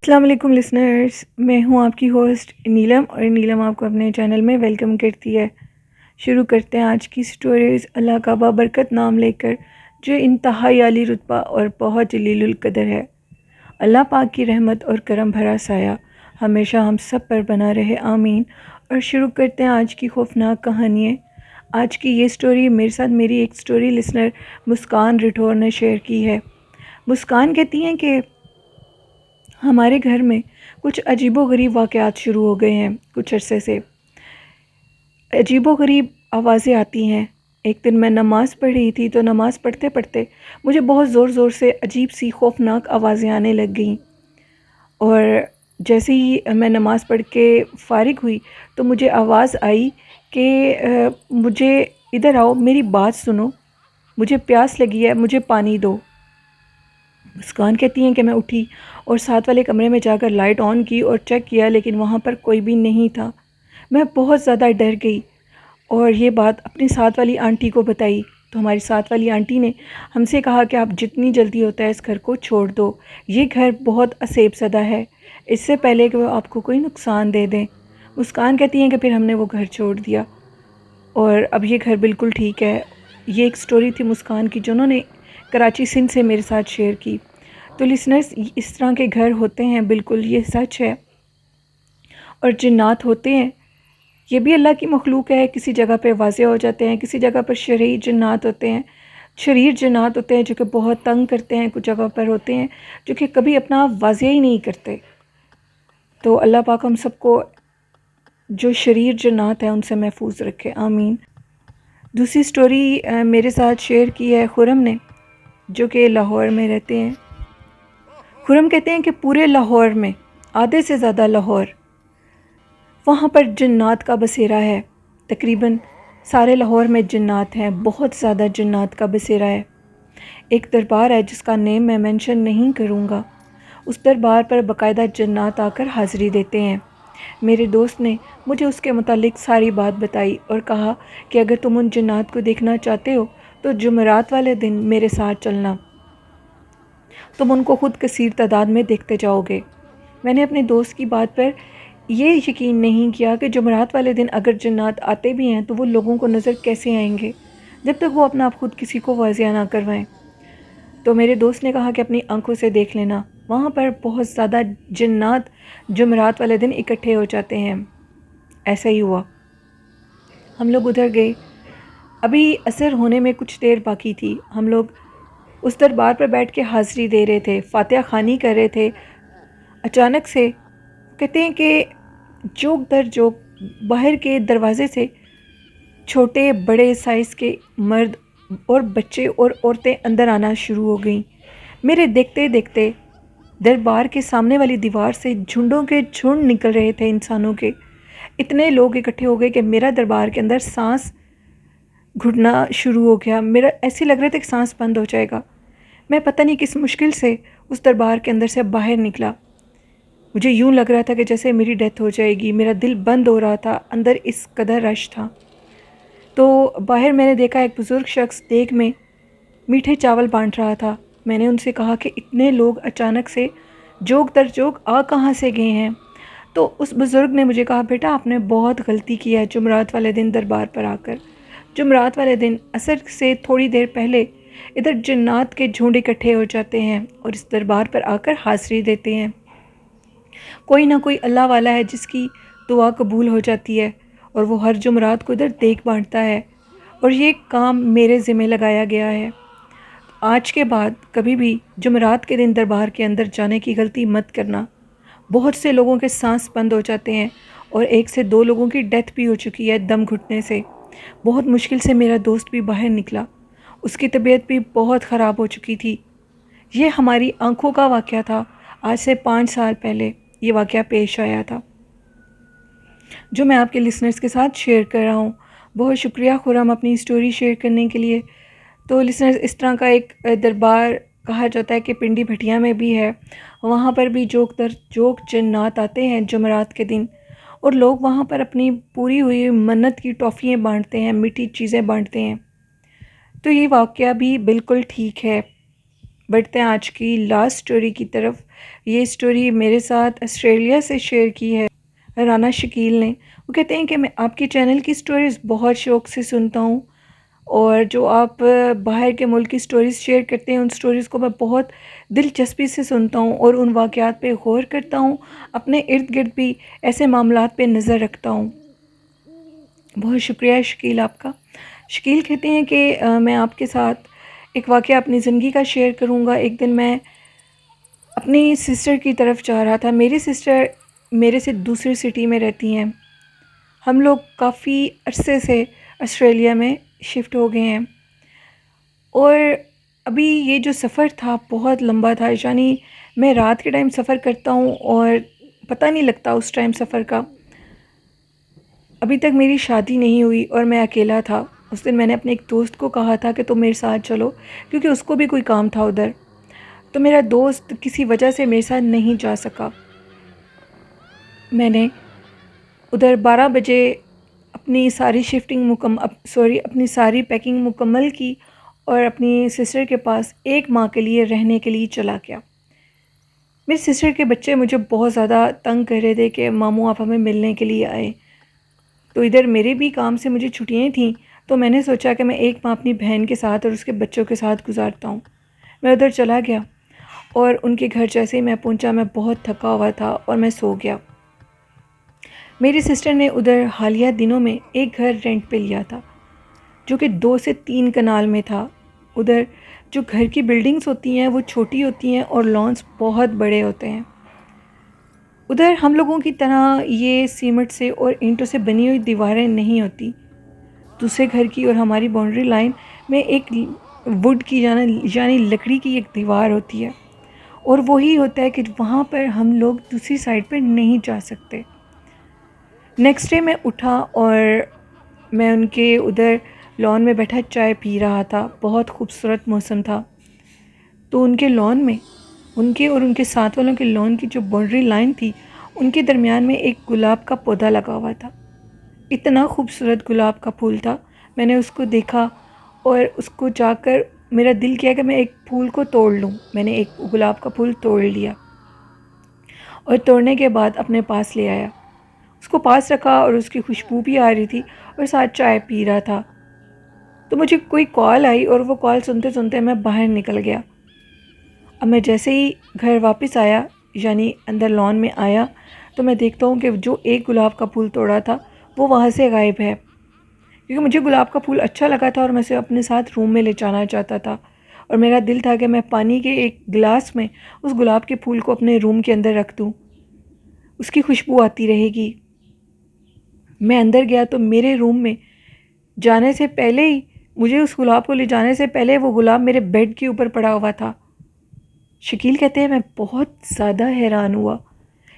السلام علیکم لسنرز، میں ہوں آپ کی ہوسٹ نیلم، اور نیلم آپ کو اپنے چینل میں ویلکم کرتی ہے۔ شروع کرتے ہیں آج کی سٹوریز اللہ کا بابرکت نام لے کر، جو انتہائی عالی رتبہ اور بہت جلیل القدر ہے۔ اللہ پاک کی رحمت اور کرم بھرا سایہ ہمیشہ ہم سب پر بنا رہے، آمین۔ اور شروع کرتے ہیں آج کی خوفناک کہانی۔ آج کی یہ سٹوری میرے ساتھ میری ایک سٹوری لسنر مسکان رٹھور نے شیئر کی ہے۔ مسکان کہتی ہیں کہ ہمارے گھر میں کچھ عجیب و غریب واقعات شروع ہو گئے ہیں۔ کچھ عرصے سے عجیب و غریب آوازیں آتی ہیں۔ ایک دن میں نماز پڑھ رہی تھی تو نماز پڑھتے پڑھتے مجھے بہت زور زور سے عجیب سی خوفناک آوازیں آنے لگ گئیں، اور جیسے ہی میں نماز پڑھ کے فارغ ہوئی تو مجھے آواز آئی کہ مجھے ادھر آؤ، میری بات سنو، مجھے پیاس لگی ہے، مجھے پانی دو۔ مسکان کہتی ہیں کہ میں اٹھی اور ساتھ والے کمرے میں جا کر لائٹ آن کی اور چیک کیا، لیکن وہاں پر کوئی بھی نہیں تھا۔ میں بہت زیادہ ڈر گئی اور یہ بات اپنی ساتھ والی آنٹی کو بتائی، تو ہماری ساتھ والی آنٹی نے ہم سے کہا کہ آپ جتنی جلدی ہوتا ہے اس گھر کو چھوڑ دو، یہ گھر بہت عصیب زدہ ہے، اس سے پہلے کہ وہ آپ کو کوئی نقصان دے دیں۔ مسکان کہتی ہیں کہ پھر ہم نے وہ گھر چھوڑ دیا اور اب یہ گھر بالکل ٹھیک ہے۔ یہ ایک سٹوری تھی مسکان کی، جنہوں نے کراچی سندھ سے میرے ساتھ شیئر کی۔ تو لسنرز، اس طرح کے گھر ہوتے ہیں، بالکل یہ سچ ہے، اور جنات ہوتے ہیں، یہ بھی اللہ کی مخلوق ہے، کسی جگہ پہ واضح ہو جاتے ہیں، کسی جگہ پر شریر جنات ہوتے ہیں، جو کہ بہت تنگ کرتے ہیں، کچھ جگہ پر ہوتے ہیں جو کہ کبھی اپنا واضح ہی نہیں کرتے۔ تو اللہ پاک ہم سب کو جو شریر جنات ہیں ان سے محفوظ رکھے، آمین۔ دوسری سٹوری میرے ساتھ شیئر کی ہے خرم نے، جو کہ لاہور میں رہتے ہیں۔ خرم کہتے ہیں کہ پورے لاہور میں، آدھے سے زیادہ لاہور، وہاں پر جنات کا بسیرا ہے۔ تقریباً سارے لاہور میں جنات ہیں، بہت زیادہ جنات کا بسیرا ہے۔ ایک دربار ہے جس کا نیم میں مینشن نہیں کروں گا، اس دربار پر باقاعدہ جنات آ کر حاضری دیتے ہیں۔ میرے دوست نے مجھے اس کے متعلق ساری بات بتائی اور کہا کہ اگر تم ان جنات کو دیکھنا چاہتے ہو تو جمعرات والے دن میرے ساتھ چلنا، تم ان کو خود کثیر تعداد میں دیکھتے جاؤ گے۔ میں نے اپنے دوست کی بات پر یہ یقین نہیں کیا کہ جمعرات والے دن اگر جنات آتے بھی ہیں تو وہ لوگوں کو نظر کیسے آئیں گے جب تک وہ اپنا آپ خود کسی کو واضح نہ کروائیں۔ تو میرے دوست نے کہا کہ اپنی آنکھوں سے دیکھ لینا، وہاں پر بہت زیادہ جنات جمعرات والے دن اکٹھے ہو جاتے ہیں۔ ایسا ہی ہوا، ہم لوگ ادھر گئے۔ ابھی عصر ہونے میں کچھ دیر باقی تھی، ہم لوگ اس دربار پر بیٹھ کے حاضری دے رہے تھے، فاتحہ خوانی کر رہے تھے۔ اچانک سے کہتے ہیں کہ جوک در جوک باہر کے دروازے سے چھوٹے بڑے سائز کے مرد اور بچے اور عورتیں اندر آنا شروع ہو گئیں۔ میرے دیکھتے دیکھتے دربار کے سامنے والی دیوار سے جھنڈوں کے جھنڈ نکل رہے تھے انسانوں کے۔ اتنے لوگ اکٹھے ہو گئے کہ میرا دربار کے اندر سانس گھٹنا شروع ہو گیا، میرا ایسے لگ رہا تھا کہ سانس بند ہو جائے گا۔ میں پتہ نہیں کس مشکل سے اس دربار کے اندر سے باہر نکلا۔ مجھے یوں لگ رہا تھا کہ جیسے میری ڈیتھ ہو جائے گی، میرا دل بند ہو رہا تھا، اندر اس قدر رش تھا۔ تو باہر میں نے دیکھا ایک بزرگ شخص دیگ میں میٹھے چاول بانٹ رہا تھا۔ میں نے ان سے کہا کہ اتنے لوگ اچانک سے جوک در جوک آ کہاں سے گئے ہیں؟ تو اس بزرگ نے مجھے کہا، بیٹا آپ نے بہت غلطی کی ہے جمعرات والے دن دربار پر آ کر۔ جمعرات والے دن عصر سے تھوڑی دیر پہلے ادھر جنات کے جھنڈ اکٹھے ہو جاتے ہیں اور اس دربار پر آ کر حاضری دیتے ہیں۔ کوئی نہ کوئی اللہ والا ہے جس کی دعا قبول ہو جاتی ہے، اور وہ ہر جمعرات کو ادھر دیگ بانٹتا ہے، اور یہ کام میرے ذمہ لگایا گیا ہے۔ آج کے بعد کبھی بھی جمعرات کے دن دربار کے اندر جانے کی غلطی مت کرنا۔ بہت سے لوگوں کے سانس بند ہو جاتے ہیں، اور 1 سے 2 لوگوں کی ڈیتھ بھی ہو چکی ہے دم گھٹنے سے۔ بہت مشکل سے میرا دوست بھی باہر نکلا، اس کی طبیعت بھی بہت خراب ہو چکی تھی۔ یہ ہماری آنکھوں کا واقعہ تھا، آج سے 5 سال پہلے یہ واقعہ پیش آیا تھا، جو میں آپ کے لسنرز کے ساتھ شیئر کر رہا ہوں۔ بہت شکریہ خرم اپنی سٹوری شیئر کرنے کے لیے۔ تو لسنرز، اس طرح کا ایک دربار کہا جاتا ہے کہ پنڈی بھٹیا میں بھی ہے، وہاں پر بھی جوک در جوک جنات آتے ہیں جمعرات کے دن، اور لوگ وہاں پر اپنی پوری ہوئی منت کی ٹافیاں بانٹتے ہیں، میٹھی چیزیں بانٹتے ہیں۔ تو یہ واقعہ بھی بالکل ٹھیک ہے۔ بڑھتے ہیں آج کی لاسٹ سٹوری کی طرف۔ یہ سٹوری میرے ساتھ آسٹریلیا سے شیئر کی ہے رانا شکیل نے۔ وہ کہتے ہیں کہ میں آپ کی چینل کی سٹوریز بہت شوق سے سنتا ہوں، اور جو آپ باہر کے ملک کی سٹوریز شیئر کرتے ہیں ان سٹوریز کو میں بہت دلچسپی سے سنتا ہوں اور ان واقعات پہ غور کرتا ہوں، اپنے ارد گرد بھی ایسے معاملات پہ نظر رکھتا ہوں۔ بہت شکریہ شکیل آپ کا۔ شکیل کہتے ہیں کہ میں آپ کے ساتھ ایک واقعہ اپنی زندگی کا شیئر کروں گا۔ ایک دن میں اپنی سسٹر کی طرف جا رہا تھا۔ میری سسٹر میرے سے دوسری سٹی میں رہتی ہیں۔ ہم لوگ کافی عرصے سے آسٹریلیا میں شفٹ ہو گئے ہیں، اور ابھی یہ جو سفر تھا بہت لمبا تھا، یعنی میں رات کے ٹائم سفر کرتا ہوں اور پتہ نہیں لگتا اس ٹائم سفر کا۔ ابھی تک میری شادی نہیں ہوئی اور میں اکیلا تھا۔ اس دن میں نے اپنے ایک دوست کو کہا تھا کہ تم میرے ساتھ چلو، کیونکہ اس کو بھی کوئی کام تھا ادھر، تو میرا دوست کسی وجہ سے میرے ساتھ نہیں جا سکا۔ میں نے ادھر 12 بجے اپنی ساری پیکنگ مکمل کی اور اپنی سسٹر کے پاس ایک ماہ کے لیے رہنے کے لیے چلا گیا۔ میری سسٹر کے بچے مجھے بہت زیادہ تنگ کر رہے تھے کہ ماموں آپ ہمیں ملنے کے لیے آئے، تو ادھر میرے بھی کام سے مجھے چھٹیاں تھیں، تو میں نے سوچا کہ میں ایک ماہ اپنی بہن کے ساتھ اور اس کے بچوں کے ساتھ گزارتا ہوں۔ میں ادھر چلا گیا اور ان کے گھر جیسے ہی میں پہنچا میں بہت تھکا ہوا تھا اور میں سو گیا۔ میری سسٹر نے ادھر حالیہ دنوں میں ایک گھر رینٹ پہ لیا تھا جو کہ 2 سے 3 کنال میں تھا۔ ادھر جو گھر کی بلڈنگز ہوتی ہیں وہ چھوٹی ہوتی ہیں اور لانس بہت بڑے ہوتے ہیں۔ ادھر ہم لوگوں کی طرح یہ سیمنٹ سے اور اینٹوں سے بنی ہوئی دیواریں نہیں ہوتی۔ دوسرے گھر کی اور ہماری باؤنڈری لائن میں ایک ووڈ کی یعنی لکڑی کی ایک دیوار ہوتی ہے، اور وہی ہوتا ہے کہ وہاں پر ہم لوگ دوسری سائڈ پر نہیں جا سکتے۔ نیکسٹ ڈے میں اٹھا اور میں ان کے ادھر لان میں بیٹھا چائے پی رہا تھا۔ بہت خوبصورت موسم تھا، تو ان کے لان میں ان کے اور ان کے ساتھ والوں کے لان کی جو باؤنڈری لائن تھی ان کے درمیان میں ایک گلاب کا پودا لگا ہوا تھا۔ اتنا خوبصورت گلاب کا پھول تھا، میں نے اس کو دیکھا اور اس کو جا کر میرا دل کیا کہ میں ایک پھول کو توڑ لوں۔ میں نے ایک گلاب کا پھول توڑ لیا اور توڑنے کے بعد اپنے پاس لے آیا، اس کو پاس رکھا اور اس کی خوشبو بھی آ رہی تھی اور ساتھ چائے پی رہا تھا۔ تو مجھے کوئی کال آئی اور وہ کال سنتے سنتے میں باہر نکل گیا۔ اب میں جیسے ہی گھر واپس آیا، یعنی اندر لان میں آیا، تو میں دیکھتا ہوں کہ جو ایک گلاب کا پھول توڑا تھا وہ وہاں سے غائب ہے، کیونکہ مجھے گلاب کا پھول اچھا لگا تھا اور میں اسے اپنے ساتھ روم میں لے جانا چاہتا تھا، اور میرا دل تھا کہ میں پانی کے ایک گلاس میں اس گلاب کے پھول کو اپنے روم کے اندر رکھ دوں، اس کی خوشبو آتی رہے گی۔ میں اندر گیا تو میرے روم میں جانے سے پہلے ہی مجھے اس گلاب کو لے جانے سے پہلے وہ گلاب میرے بیڈ کے اوپر پڑا ہوا تھا۔ شکیل کہتے ہیں میں بہت زیادہ حیران ہوا،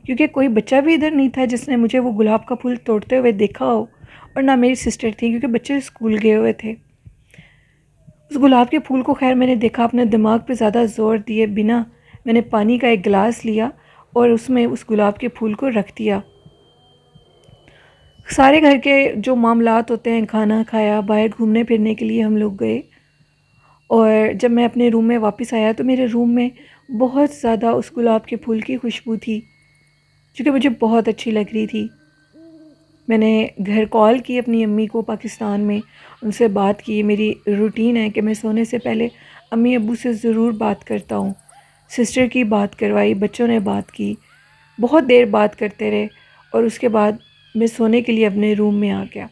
کیونکہ کوئی بچہ بھی ادھر نہیں تھا جس نے مجھے وہ گلاب کا پھول توڑتے ہوئے دیکھا ہو، اور نہ میری سسٹر تھی کیونکہ بچے اسکول گئے ہوئے تھے۔ اس گلاب کے پھول کو خیر میں نے دیکھا، اپنے دماغ پہ زیادہ زور دیے بنا میں نے پانی کا ایک گلاس لیا اور اس میں اس گلاب کے پھول کو رکھ دیا۔ سارے گھر کے جو معاملات ہوتے ہیں، کھانا کھایا، باہر گھومنے پھرنے کے لیے ہم لوگ گئے، اور جب میں اپنے روم میں واپس آیا تو میرے روم میں بہت زیادہ اس گلاب کے پھول کی خوشبو تھی جو کہ مجھے بہت اچھی لگ رہی تھی۔ میں نے گھر کال کی اپنی امی کو پاکستان میں، ان سے بات کی۔ میری روٹین ہے کہ میں سونے سے پہلے امی ابو سے ضرور بات کرتا ہوں۔ سسٹر کی بات کروائی، بچوں نے بات کی، بہت دیر بات کرتے رہے، اور اس کے بعد میں سونے کے لیے اپنے روم میں آ گیا۔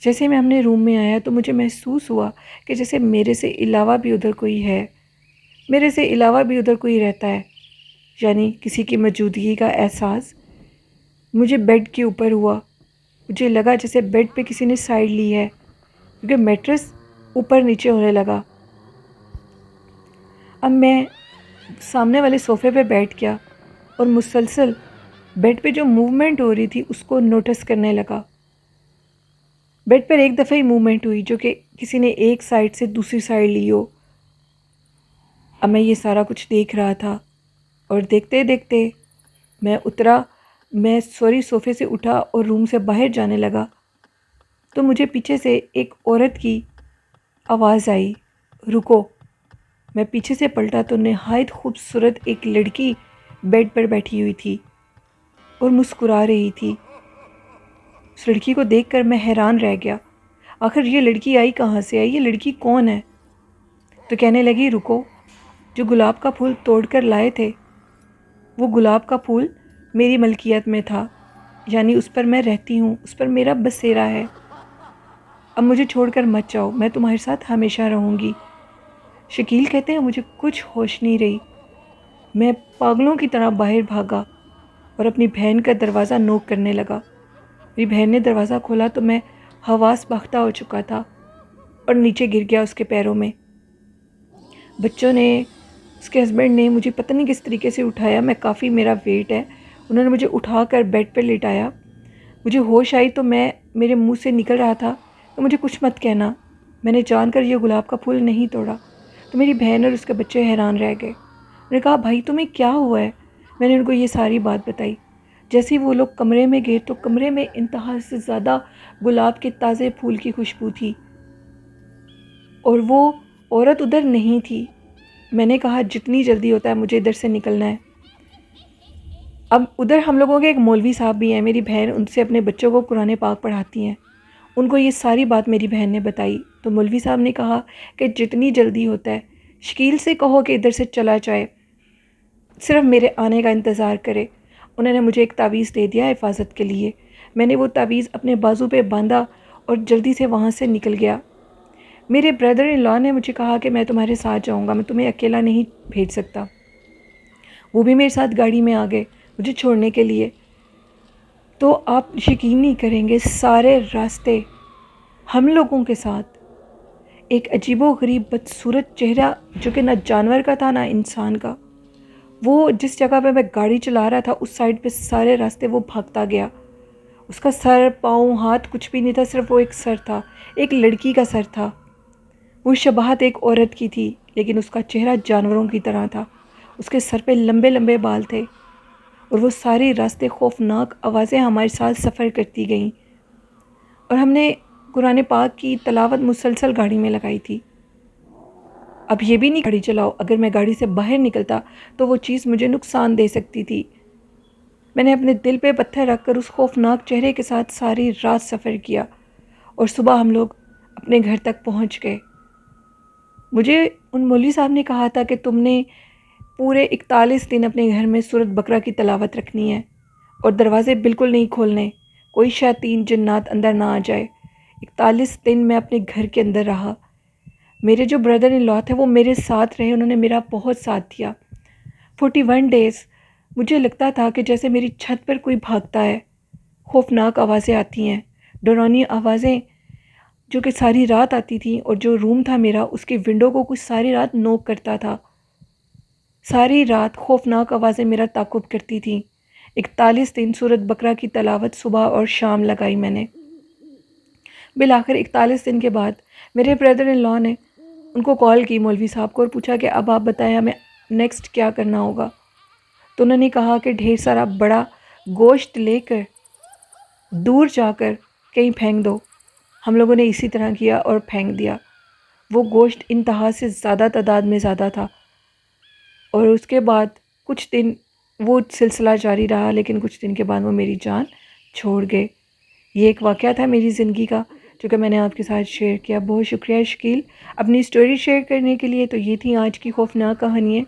جیسے میں اپنے روم میں آیا تو مجھے محسوس ہوا کہ جیسے میرے سے علاوہ بھی ادھر کوئی ہے، میرے سے علاوہ بھی ادھر کوئی رہتا ہے، یعنی کسی کی موجودگی کا احساس مجھے بیڈ کے اوپر ہوا۔ مجھے لگا جیسے بیڈ پہ کسی نے سائڈ لی ہے، کیونکہ میٹرس اوپر نیچے ہونے لگا۔ اب میں سامنے والے صوفے پہ بیٹھ گیا اور مسلسل بیڈ پہ جو موومنٹ ہو رہی تھی اس کو نوٹس کرنے لگا۔ بیڈ پر ایک دفعہ ہی موومنٹ ہوئی جو کہ کسی نے ایک سائڈ سے دوسری سائڈ لی ہو۔ اب میں یہ سارا کچھ دیکھ رہا تھا، اور دیکھتے دیکھتے میں صوفے سے اٹھا اور روم سے باہر جانے لگا تو مجھے پیچھے سے ایک عورت کی آواز آئی، رکو۔ میں پیچھے سے پلٹا تو نہایت خوبصورت ایک لڑکی بیڈ پر بیٹھی ہوئی تھی اور مسکرا رہی تھی۔ اس لڑکی کو دیکھ کر میں حیران رہ گیا، آخر یہ لڑکی آئی کہاں سے؟ یہ لڑکی کون ہے؟ تو کہنے لگی، رکو، جو گلاب کا پھول توڑ کر لائے تھے وہ گلاب کا پھول میری ملکیت میں تھا، یعنی اس پر میں رہتی ہوں، اس پر میرا بسیرا ہے۔ اب مجھے چھوڑ کر مت جاؤ، میں تمہارے ساتھ ہمیشہ رہوں گی۔ شکیل کہتے ہیں مجھے کچھ ہوش نہیں رہی، میں پاگلوں کی طرح باہر بھاگا اور اپنی بہن کا دروازہ نوک کرنے لگا۔ میری بہن نے دروازہ کھولا تو میں حواس باختہ ہو چکا تھا اور نیچے گر گیا اس کے پیروں میں۔ بچوں نے، اس کے ہسبینڈ نے مجھے پتہ نہیں کس طریقے سے اٹھایا، میں کافی میرا ویٹ ہے، انہوں نے مجھے اٹھا کر بیڈ پہ لٹایا۔ مجھے ہوش آئی تو میرے منہ سے نکل رہا تھا کہ مجھے کچھ مت کہنا، میں نے جان کر یہ گلاب کا پھول نہیں توڑا۔ تو میری بہن اور اس کے بچے حیران رہ گئے، انہوں نے کہا بھائی تمہیں کیا ہوا ہے؟ میں نے ان کو یہ ساری بات بتائی۔ جیسے ہی وہ لوگ کمرے میں گئے تو کمرے میں انتہا سے زیادہ گلاب کے تازے پھول کی خوشبو تھی اور وہ عورت ادھر نہیں تھی۔ میں نے کہا جتنی جلدی ہوتا ہے مجھے ادھر سے نکلنا ہے۔ اب ادھر ہم لوگوں کے ایک مولوی صاحب بھی ہیں، میری بہن ان سے اپنے بچوں کو قرآن پاک پڑھاتی ہیں، ان کو یہ ساری بات میری بہن نے بتائی۔ تو مولوی صاحب نے کہا کہ جتنی جلدی ہوتا ہے شکیل سے کہو کہ ادھر سے چلا جائے، صرف میرے آنے کا انتظار کرے۔ انہوں نے مجھے ایک تعویذ دے دیا حفاظت کے لیے، میں نے وہ تعویذ اپنے بازو پہ باندھا اور جلدی سے وہاں سے نکل گیا۔ میرے بردر ان لاء نے مجھے کہا کہ میں تمہارے ساتھ جاؤں گا، میں تمہیں اکیلا نہیں بھیج سکتا۔ وہ بھی میرے ساتھ گاڑی میں آ گئے مجھے چھوڑنے کے لیے۔ تو آپ یقین نہیں کریں گے، سارے راستے ہم لوگوں کے ساتھ ایک عجیب و غریب بدصورت چہرہ جو کہ نہ جانور کا تھا نہ انسان کا، وہ جس جگہ پہ میں گاڑی چلا رہا تھا اس سائڈ پہ سارے راستے وہ بھاگتا گیا۔ اس کا سر، پاؤں، ہاتھ کچھ بھی نہیں تھا، صرف وہ ایک سر تھا، ایک لڑکی کا سر تھا۔ وہ شباہت ایک عورت کی تھی لیکن اس کا چہرہ جانوروں کی طرح تھا۔ اس کے سر پہ لمبے لمبے بال تھے اور وہ سارے راستے خوفناک آوازیں ہمارے ساتھ سفر کرتی گئیں اور ہم نے قرآن پاک کی تلاوت مسلسل گاڑی میں لگائی تھی۔ اب یہ بھی نہیں گاڑی چلاؤ، اگر میں گاڑی سے باہر نکلتا تو وہ چیز مجھے نقصان دے سکتی تھی۔ میں نے اپنے دل پہ پتھر رکھ کر اس خوفناک چہرے کے ساتھ ساری رات سفر کیا اور صبح ہم لوگ اپنے گھر تک پہنچ گئے۔ مجھے ان مولوی صاحب نے کہا تھا کہ تم نے پورے 41 دن اپنے گھر میں سورۃ بقرہ کی تلاوت رکھنی ہے اور دروازے بالکل نہیں کھولنے، کوئی شیاطین جنات اندر نہ آ جائے۔ 41 دن میں اپنے گھر کے اندر رہا۔ میرے جو بردر ان لاء تھے وہ میرے ساتھ رہے، انہوں نے میرا بہت ساتھ دیا۔ 41 ڈیز مجھے لگتا تھا کہ جیسے میری چھت پر کوئی بھاگتا ہے، خوفناک آوازیں آتی ہیں، ڈرانی آوازیں جو کہ ساری رات آتی تھیں، اور جو روم تھا میرا اس کی ونڈو کو کچھ ساری رات نوک کرتا تھا۔ ساری رات خوفناک آوازیں میرا تعاقب کرتی تھیں۔ 41 دن سورۃ بقرہ کی تلاوت صبح اور شام لگائی میں نے۔ بالآخر 41 دن کے بعد میرے بردر ان لاء نے ان کو کال کی، مولوی صاحب کو، اور پوچھا کہ اب آپ بتائیں ہمیں نیکسٹ کیا کرنا ہوگا۔ تو انہوں نے کہا کہ ڈھیر سارا بڑا گوشت لے کر دور جا کر کہیں پھینک دو۔ ہم لوگوں نے اسی طرح کیا اور پھینک دیا۔ وہ گوشت انتہا سے زیادہ تعداد میں زیادہ تھا اور اس کے بعد کچھ دن وہ سلسلہ جاری رہا، لیکن کچھ دن کے بعد وہ میری جان چھوڑ گئے۔ یہ ایک واقعہ تھا میری زندگی کا جو کہ میں نے آپ کے ساتھ شیئر کیا۔ بہت شکریہ شکیل اپنی سٹوری شیئر کرنے کے لیے۔ تو یہ تھی آج کی خوفناک کہانیاں۔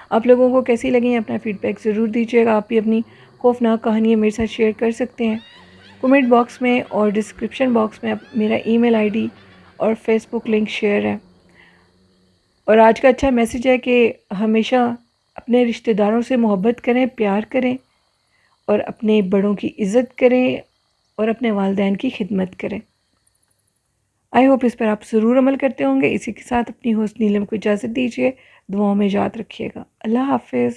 آپ لوگوں کو کیسی لگیں اپنا فیڈ بیک ضرور دیجیے گا۔ آپ بھی اپنی خوفناک کہانیاں میرے ساتھ شیئر کر سکتے ہیں۔ کمنٹ باکس میں اور ڈسکرپشن باکس میں میرا ای میل آئی ڈی اور فیس بک لنک شیئر ہے۔ اور آج کا اچھا میسیج ہے کہ ہمیشہ اپنے رشتہ داروں سے محبت کریں، پیار کریں اور اپنے بڑوں کی عزت کریں اور اپنے والدین کی خدمت کریں۔ آئی ہوپ اس پر آپ ضرور عمل کرتے ہوں گے۔ اسی کے ساتھ اپنی ہوسٹ نیلم کو اجازت دیجیے، دعاؤں میں یاد رکھیے گا۔ اللہ حافظ۔